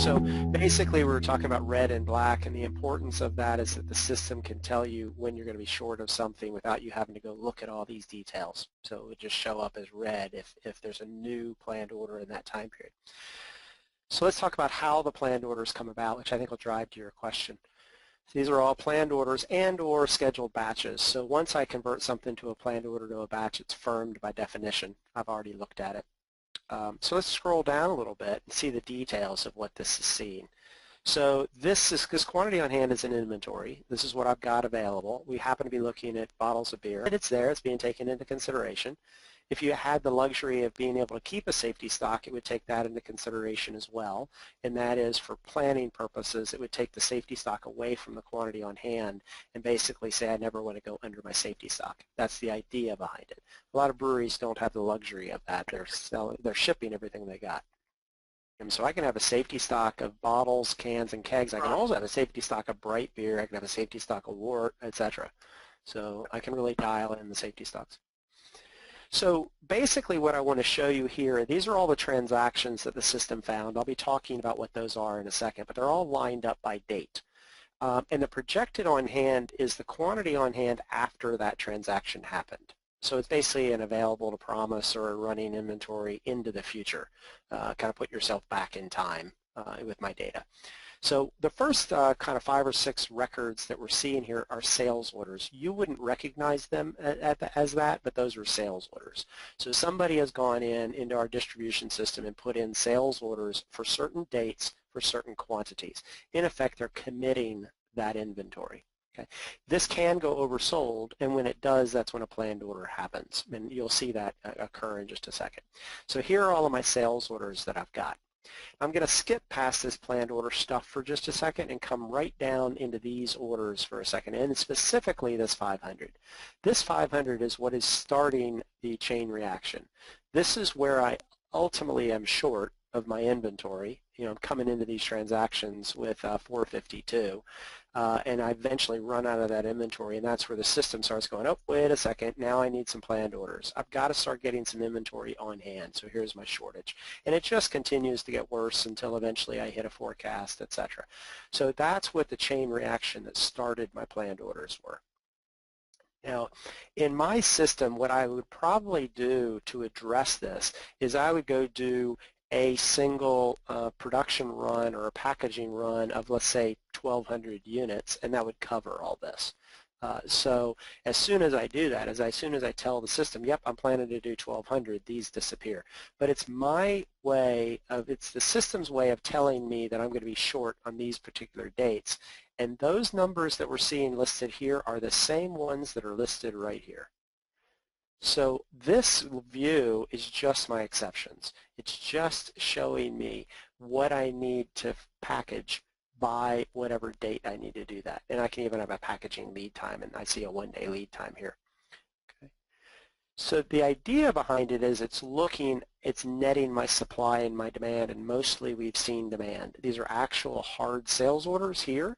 So basically we were talking about red and black, and the importance of that is that the system can tell you when you're going to be short of something without you having to go look at all these details. So it would just show up as red if there's a new planned order in that time period. So let's talk about how the planned orders come about, which I think will drive to your question. So these are all planned orders and or scheduled batches. So once I convert something to a planned order to a batch, it's firmed by definition. I've already looked at it. So let's scroll down a little bit and see the details of what this is seeing. So this quantity on hand is an inventory. This is what I've got available. We happen to be looking at bottles of beer. It's there. It's being taken into consideration. If you had the luxury of being able to keep a safety stock, it would take that into consideration as well. And that is, for planning purposes, it would take the safety stock away from the quantity on hand and basically say, I never want to go under my safety stock. That's the idea behind it. A lot of breweries don't have the luxury of that. They're shipping everything they got. And so I can have a safety stock of bottles, cans, and kegs. I can also have a safety stock of bright beer. I can have a safety stock of wort, etc. So I can really dial in the safety stocks. So basically what I want to show you here, these are all the transactions that the system found. I'll be talking about what those are in a second, but they're all lined up by date. And the projected on hand is the quantity on hand after that transaction happened. So it's basically an available to promise or a running inventory into the future. Kind of put yourself back in time with my data. So the first kind of 5 or 6 records that we're seeing here are sales orders. You wouldn't recognize them as that, but those are sales orders. So somebody has gone into our distribution system and put in sales orders for certain dates for certain quantities. In effect, they're committing that inventory. Okay. This can go oversold, and when it does, that's when a planned order happens. And you'll see that occur in just a second. So here are all of my sales orders that I've got. I'm going to skip past this planned order stuff for just a second and come right down into these orders for a second, and specifically this 500. This 500 is what is starting the chain reaction. This is where I ultimately am short of my inventory. You know, I'm coming into these transactions with 452, and I eventually run out of that inventory, and that's where the system starts going, oh, wait a second, now I need some planned orders. I've got to start getting some inventory on hand, so here's my shortage. And it just continues to get worse until eventually I hit a forecast, etc. So that's what the chain reaction that started my planned orders were. Now, in my system, what I would probably do to address this is I would go do a single production run or a packaging run of, let's say, 1,200 units, and that would cover all this. So as soon as I do that, as soon as I tell the system, yep, I'm planning to do 1,200, these disappear. But it's my way of, it's the system's way of telling me that I'm going to be short on these particular dates. And those numbers that we're seeing listed here are the same ones that are listed right here. So this view is just my exceptions. It's just showing me what I need to package by whatever date I need to do that. And I can even have a packaging lead time, and I see a 1-day lead time here. Okay. So the idea behind it is it's netting my supply and my demand, and mostly we've seen demand. These are actual hard sales orders here,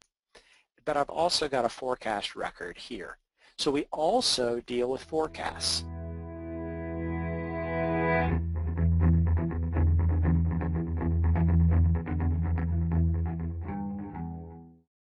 but I've also got a forecast record here. So we also deal with forecasts.